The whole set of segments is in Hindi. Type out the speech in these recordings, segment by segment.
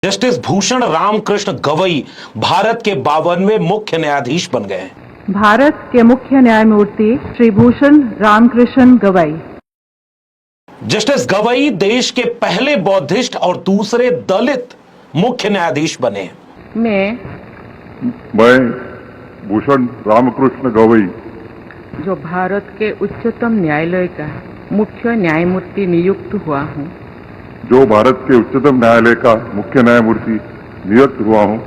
जस्टिस भूषण रामकृष्ण गवई भारत के 52वें मुख्य न्यायाधीश बन गए हैं। भारत के मुख्य न्यायमूर्ति श्री भूषण रामकृष्ण गवई। जस्टिस गवई देश के पहले बौद्धिस्ट और दूसरे दलित मुख्य न्यायाधीश बने हैं। मैं भूषण रामकृष्ण गवई जो भारत के उच्चतम न्यायालय का मुख्य न्यायमूर्ति नियुक्त हुआ हूँ। जो भारत के उच्चतम न्यायालय का मुख्य न्यायमूर्ति नियुक्त हुआ हूँ।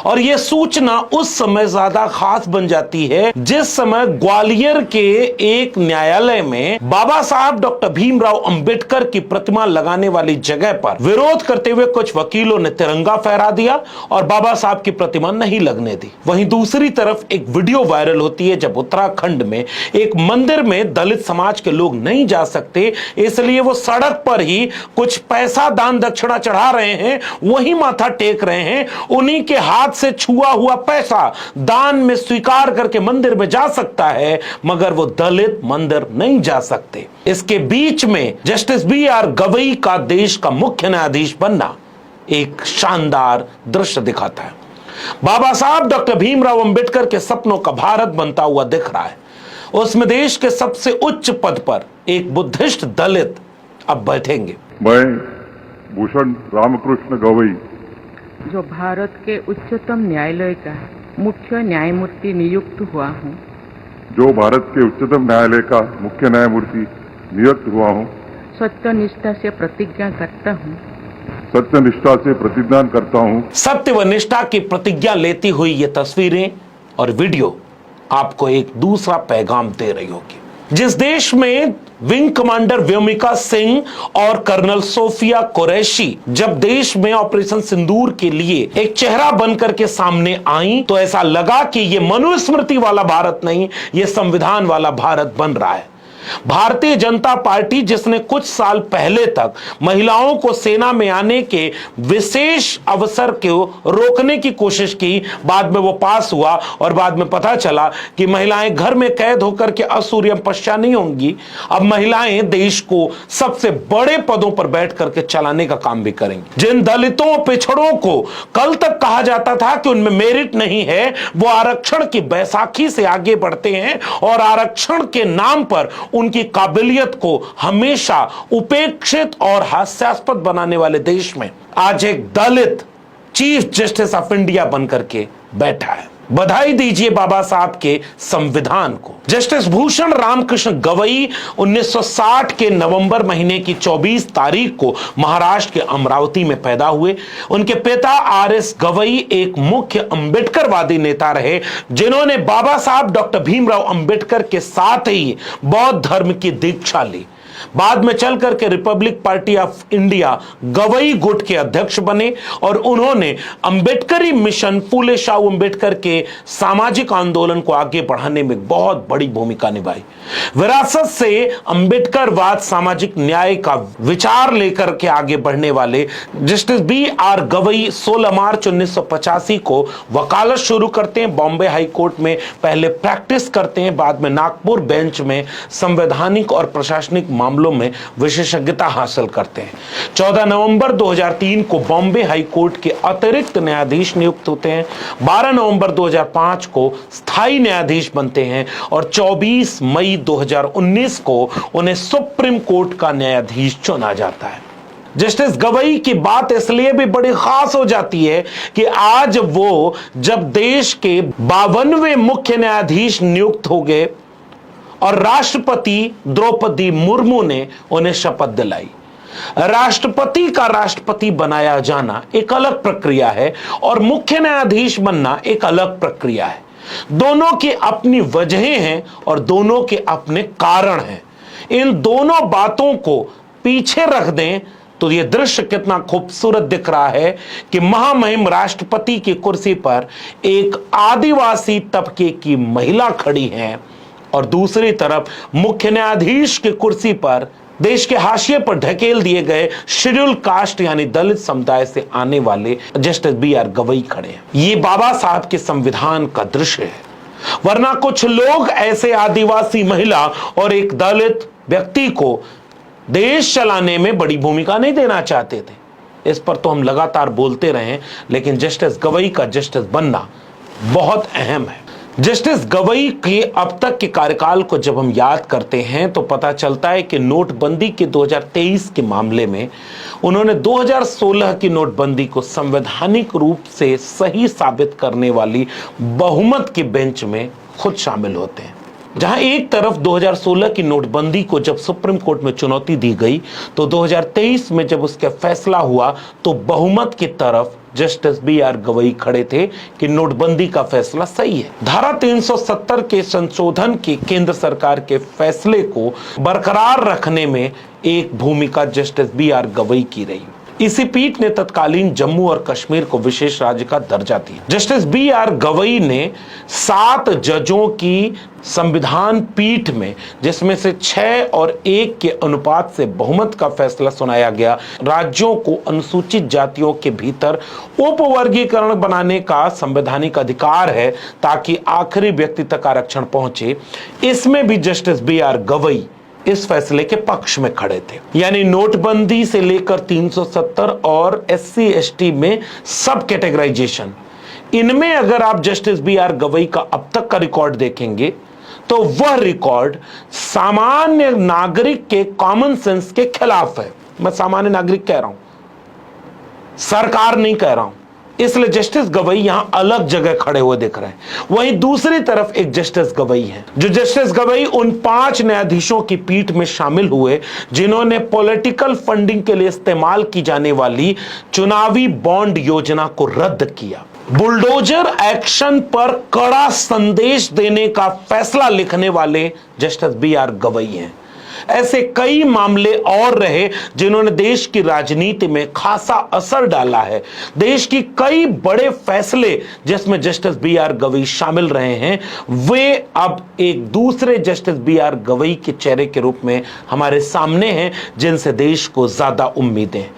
और यह सूचना उस समय ज्यादा खास बन जाती है जिस समय ग्वालियर के एक न्यायालय में बाबा साहब डॉक्टर भीमराव अंबेडकर की प्रतिमा लगाने वाली जगह पर विरोध करते हुए कुछ वकीलों ने तिरंगा फहरा दिया और बाबा साहब की प्रतिमा नहीं लगने दी। वहीं दूसरी तरफ एक वीडियो वायरल होती है जब उत्तराखंड में एक मंदिर में दलित समाज के लोग नहीं जा सकते, इसलिए वो सड़क पर ही कुछ पैसा दान दक्षिणा चढ़ा रहे हैं, वहीं माथा टेक रहे हैं। उन्हीं के हाथ से छुआ हुआ पैसा दान में स्वीकार करके मंदिर में जा सकता है, मगर वो दलित मंदिर नहीं जा सकते। इसके बीच में जस्टिस बी.आर. गवई का देश का मुख्य न्यायाधीश बनना एक शानदार दृश्य दिखाता है। बाबा साहब डॉक्टर भीमराव अंबेडकर के सपनों का भारत बनता हुआ दिख रहा है। उसमें देश के सबसे उच्च पद पर एक बुद्धिस्ट दलित अब बैठेंगे। मैं भूषण रामकृष्ण गवई जो भारत के उच्चतम न्यायालय का मुख्य न्यायमूर्ति नियुक्त हुआ हूँ। जो भारत के उच्चतम न्यायालय का मुख्य न्यायमूर्ति नियुक्त हुआ हूँ। सत्यनिष्ठा से प्रतिज्ञा करता हूँ। सत्यनिष्ठा से प्रतिज्ञा करता हूँ। सत्य व निष्ठा की प्रतिज्ञा लेती हुई ये तस्वीरें और वीडियो आपको एक दूसरा पैगाम दे रही होगी। जिस देश में विंग कमांडर व्योमिका सिंह और कर्नल सोफिया कुरैशी जब देश में ऑपरेशन सिंदूर के लिए एक चेहरा बनकर के सामने आई तो ऐसा लगा कि ये मनुस्मृति वाला भारत नहीं, ये संविधान वाला भारत बन रहा है। भारतीय जनता पार्टी जिसने कुछ साल पहले तक महिलाओं को सेना में आने के विशेष अवसर को रोकने की कोशिश की, बाद में वो पास हुआ और बाद में पता चला कि महिलाएं घर में कैद होकर के असूर्यम पश्चा नहीं होंगी। अब महिलाएं देश को सबसे बड़े पदों पर बैठ करके चलाने का काम भी करेंगी। जिन दलितों पिछड़ों को कल तक कहा जाता था कि उनमें मेरिट नहीं है, वो आरक्षण की बैसाखी से आगे बढ़ते हैं और आरक्षण के नाम पर उनकी काबिलियत को हमेशा उपेक्षित और हास्यास्पद बनाने वाले देश में आज एक दलित चीफ जस्टिस ऑफ इंडिया बनकर के बैठा है। बधाई दीजिए बाबा साहब के संविधान को। जस्टिस भूषण रामकृष्ण गवई 1960 के नवंबर महीने की 24 तारीख को महाराष्ट्र के अमरावती में पैदा हुए। उनके पिता आर.एस. गवई एक मुख्य अंबेडकरवादी नेता रहे जिन्होंने बाबा साहब डॉक्टर भीमराव अंबेडकर के साथ ही बौद्ध धर्म की दीक्षा ली। बाद में चल करके Republic party of India Gavai गुट के अध्यक्ष बने और उन्होंने अंबेडकरी मिशन फूले शाह अंबेडकर के सामाजिक आंदोलन को आगे बढ़ाने में बहुत बड़ी भूमिका निभाई। विरासत से अंबेडकरवाद सामाजिक न्याय का विचार लेकर के आगे बढ़ने वाले जस्टिस बी.आर. गवई 16 मार्च 1985 को वकालत शुरू करते हैं। बॉम्बे हाई कोर्ट में पहले प्रैक्टिस करते हैं, बाद में नागपुर बेंच में संवैधानिक और प्रशासनिक मामलों में विशेषज्ञता हासिल करते हैं। 14 नवंबर 2003 को बॉम्बे हाई कोर्ट के अतिरिक्त न्यायाधीश नियुक्त होते हैं। 12 नवंबर 2005 को स्थायी न्यायाधीश बनते हैं और 24 मई 2019 को उन्हें सुप्रीम कोर्ट का न्यायाधीश चुना जाता है। जस्टिस गवई की बात इसलिए भी बड़ी खास हो जाती है कि आज वो जब देश के 52वें मुख्य न्यायाधीश नियुक्त हो गए और राष्ट्रपति द्रौपदी मुर्मू ने उन्हें शपथ दिलाई। राष्ट्रपति का राष्ट्रपति बनाया जाना एक अलग प्रक्रिया है और मुख्य न्यायाधीश बनना एक अलग प्रक्रिया है। दोनों की अपनी वजहें हैं और दोनों के अपने कारण हैं। इन दोनों बातों को पीछे रख दें तो यह दृश्य कितना खूबसूरत दिख रहा है कि महामहिम राष्ट्रपति की कुर्सी पर एक आदिवासी तबके की महिला खड़ी है और दूसरी तरफ मुख्य न्यायाधीश की कुर्सी पर देश के हाशिए पर ढकेल दिए गए शेड्यूल कास्ट यानी दलित समुदाय से आने वाले जस्टिस बी.आर. गवई खड़े हैं। ये बाबा साहब के संविधान का दृश्य है, वरना कुछ लोग ऐसे आदिवासी महिला और एक दलित व्यक्ति को देश चलाने में बड़ी भूमिका नहीं देना चाहते थे। इस पर तो हम लगातार बोलते रहे हैं, लेकिन जस्टिस गवई का जस्टिस बनना बहुत अहम है। जस्टिस गवई के अब तक के कार्यकाल को जब हम याद करते हैं तो पता चलता है कि नोटबंदी के 2023 के मामले में उन्होंने 2016 की नोटबंदी को संवैधानिक रूप से सही साबित करने वाली बहुमत की बेंच में खुद शामिल होते हैं। जहां एक तरफ 2016 की नोटबंदी को जब सुप्रीम कोर्ट में चुनौती दी गई, तो 2023 में जब उसका फैसला हुआ तो बहुमत की तरफ जस्टिस BR गवई खड़े थे कि नोटबंदी का फैसला सही है। धारा 370 के संशोधन के केंद्र सरकार के फैसले को बरकरार रखने में एक भूमिका जस्टिस BR गवई की रही। इसी पीठ ने तत्कालीन जम्मू और कश्मीर को विशेष राज्य का दर्जा दिया। जस्टिस BR गवई ने 7 जजों की संविधान पीठ में, जिसमें से 6 और 1 के अनुपात से बहुमत का फैसला सुनाया गया, राज्यों को अनुसूचित जातियों के भीतर उपवर्गीकरण बनाने का संवैधानिक अधिकार है ताकि आखिरी व्यक्ति तक आरक्षण पहुंचे। इसमें भी जस्टिस BR गवई इस फैसले के पक्ष में खड़े थे। यानी नोटबंदी से लेकर 370 और SC ST में सब कैटेगराइजेशन, इनमें अगर आप जस्टिस BR गवई का अब तक का रिकॉर्ड देखेंगे तो वह रिकॉर्ड सामान्य नागरिक के कॉमन सेंस के खिलाफ है। मैं सामान्य नागरिक कह रहा हूं, सरकार नहीं कह रहा हूं, इसलिए जस्टिस गवई यहां अलग जगह खड़े हुए दिख रहे हैं। वहीं दूसरी तरफ एक जस्टिस गवई है, जो जस्टिस गवई उन 5 न्यायाधीशों की पीठ में शामिल हुए जिन्होंने पॉलिटिकल फंडिंग के लिए इस्तेमाल की जाने वाली चुनावी बॉन्ड योजना को रद्द किया। बुलडोजर एक्शन पर कड़ा संदेश देने का फैसला लिखने वाले जस्टिस BR गवई हैं। ऐसे कई मामले और रहे जिन्होंने देश की राजनीति में खासा असर डाला है। देश की कई बड़े फैसले जिसमें जस्टिस BR गवई शामिल रहे हैं, वे अब एक दूसरे जस्टिस BR गवई के चेहरे के रूप में हमारे सामने हैं, जिनसे देश को ज्यादा उम्मीदें हैं।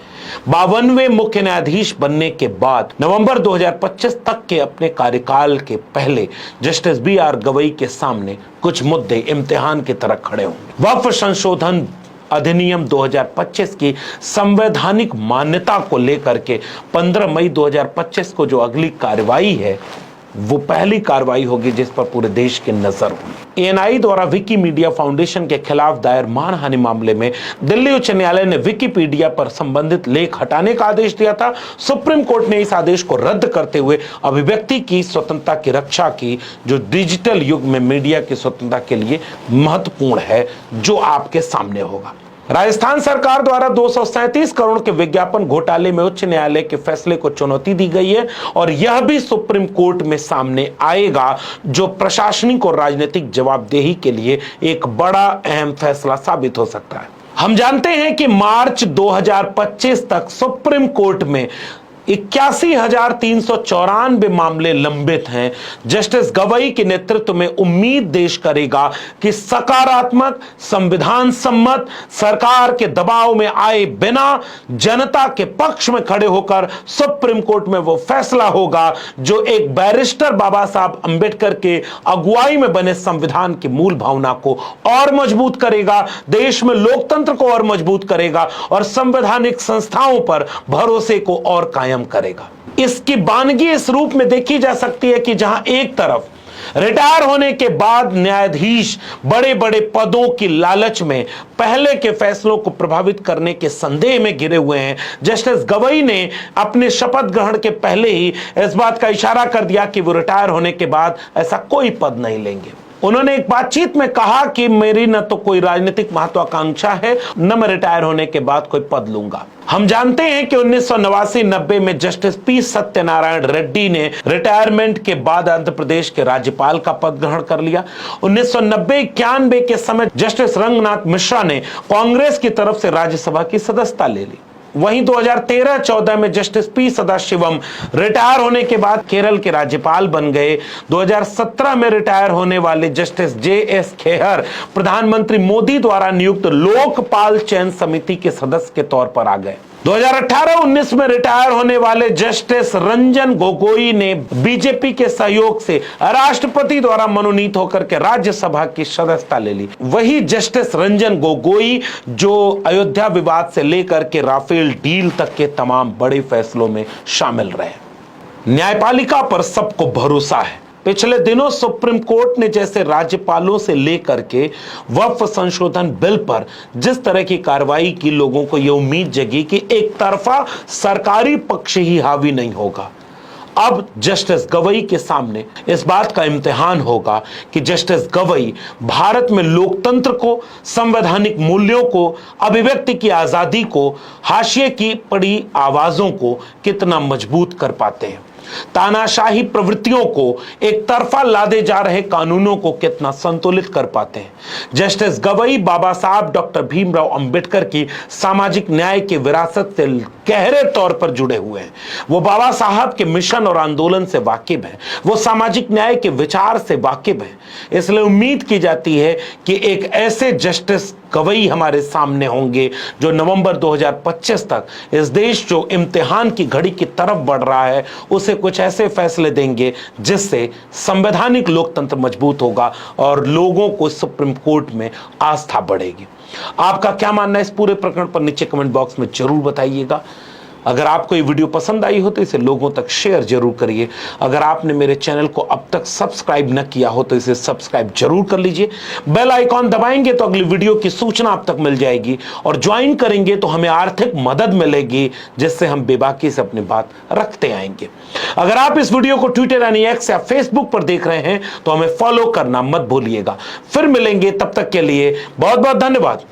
52वें मुख्य न्यायाधीश बनने के बाद नवंबर 2025 तक के अपने कार्यकाल के पहले जस्टिस BR गवई के सामने कुछ मुद्दे इम्तिहान की तरह खड़े होंगे। वक्फ संशोधन अधिनियम 2025 की संवैधानिक मान्यता को लेकर के 15 मई 2025 को जो अगली कार्रवाई है, वो पहली कार्रवाई होगी जिस पर पूरे देश की नजर होगी। ANI द्वारा विकीमीडिया फाउंडेशन के खिलाफ दायर मानहानि मामले में दिल्ली उच्च न्यायालय ने विकीपीडिया पर संबंधित लेख हटाने का आदेश दिया था। सुप्रीम कोर्ट ने इस आदेश को रद्द करते हुए अभिव्यक्ति की स्वतंत्रता की रक्षा की, जो डिजिटल युग में मीडिया की स्वतंत्रता के लिए महत्वपूर्ण है, जो आपके सामने होगा। राजस्थान सरकार द्वारा 237 करोड़ के विज्ञापन घोटाले में उच्च न्यायालय के फैसले को चुनौती दी गई है और यह भी सुप्रीम कोर्ट में सामने आएगा, जो प्रशासनिक और राजनीतिक जवाबदेही के लिए एक बड़ा अहम फैसला साबित हो सकता है। हम जानते हैं कि मार्च 2025 तक सुप्रीम कोर्ट में 81,394 मामले लंबित हैं। जस्टिस गवई के नेतृत्व में उम्मीद देश करेगा कि सकारात्मक, संविधान सम्मत, सरकार के दबाव में आए बिना जनता के पक्ष में खड़े होकर सुप्रीम कोर्ट में वो फैसला होगा जो एक बैरिस्टर बाबा साहब अंबेडकर के अगुवाई में बने संविधान की मूल भावना को और मजबूत करेगा, देश में लोकतंत्र को और मजबूत करेगा और संवैधानिक संस्थाओं पर भरोसे को और कायम करेगा। इसकी बानगी इस रूप में देखी जा सकती है कि जहां एक तरफ रिटायर होने के बाद न्यायाधीश बड़े बड़े पदों की लालच में पहले के फैसलों को प्रभावित करने के संदेह में घिरे हुए हैं, जस्टिस गवई ने अपने शपथ ग्रहण के पहले ही इस बात का इशारा कर दिया कि वो रिटायर होने के बाद ऐसा कोई पद नहीं लेंगे। उन्होंने एक बातचीत में कहा कि मेरी न तो कोई राजनीतिक महत्वाकांक्षा है, न मैं रिटायर होने के बाद कोई पद लूंगा। हम जानते हैं कि 1989-90 में जस्टिस P सत्यनारायण रेड्डी ने रिटायरमेंट के बाद आंध्र प्रदेश के राज्यपाल का पद ग्रहण कर लिया। 1990-91 के समय जस्टिस रंगनाथ मिश्रा ने कांग्रेस की तरफ से राज्यसभा की सदस्यता ले ली। वहीं 2013-14 में जस्टिस P सदाशिवम रिटायर होने के बाद केरल के राज्यपाल बन गए। 2017 में रिटायर होने वाले जस्टिस JS खेहर प्रधानमंत्री मोदी द्वारा नियुक्त लोकपाल चयन समिति के सदस्य के तौर पर आ गए। 2018-19 में रिटायर होने वाले जस्टिस रंजन गोगोई ने बीजेपी के सहयोग से राष्ट्रपति द्वारा मनोनीत होकर के राज्यसभा की सदस्यता ले ली। वही जस्टिस रंजन गोगोई जो अयोध्या विवाद से लेकर के राफेल डील तक के तमाम बड़े फैसलों में शामिल रहे। न्यायपालिका पर सबको भरोसा है। पिछले दिनों सुप्रीम कोर्ट ने जैसे राज्यपालों से लेकर के वक्फ संशोधन बिल पर जिस तरह की कार्रवाई की, लोगों को यह उम्मीद जगी कि एक तरफा सरकारी पक्ष ही हावी नहीं होगा। अब जस्टिस गवई के सामने इस बात का इम्तिहान होगा कि जस्टिस गवई भारत में लोकतंत्र को, संवैधानिक मूल्यों को, अभिव्यक्ति की आजादी को, हाशिए की पड़ी आवाजों को कितना मजबूत कर पाते हैं, तानाशाही प्रवृत्तियों को एक तरफा लादे जा रहे कानूनों को कितना संतुलित कर पाते हैं। जस्टिस गवई बाबा साहब डॉक्टर भीमराव अंबेडकर की सामाजिक न्याय की विरासत से गहरे तौर पर जुड़े हुए हैं। वो बाबा साहब के मिशन और आंदोलन से वाकिफ हैं, वो सामाजिक न्याय के विचार से वाकिफ हैं। इसलिए उम्मीद की जाती है कि एक ऐसे जस्टिस गवई हमारे सामने होंगे जो नवंबर 2025 तक इस देश जो इम्तिहान की घड़ी की तरफ बढ़ रहा है उसे कुछ ऐसे फैसले देंगे जिससे संवैधानिक लोकतंत्र मजबूत होगा और लोगों को सुप्रीम कोर्ट में आस्था बढ़ेगी। आपका क्या मानना है इस पूरे प्रकरण पर नीचे कमेंट बॉक्स में जरूर बताइएगा। अगर आपको ये वीडियो पसंद आई हो तो इसे लोगों तक शेयर जरूर करिए। अगर आपने मेरे चैनल को अब तक सब्सक्राइब न किया हो तो इसे सब्सक्राइब जरूर कर लीजिए। बेल आइकॉन दबाएंगे तो अगली वीडियो की सूचना आप तक मिल जाएगी और ज्वाइन करेंगे तो हमें आर्थिक मदद मिलेगी जिससे हम बेबाकी से अपनी बात रखते आएंगे। अगर आप इस वीडियो को ट्विटर यानी एक्स या फेसबुक पर देख रहे हैं तो हमें फॉलो करना मत भूलिएगा। फिर मिलेंगे, तब तक के लिए बहुत बहुत धन्यवाद।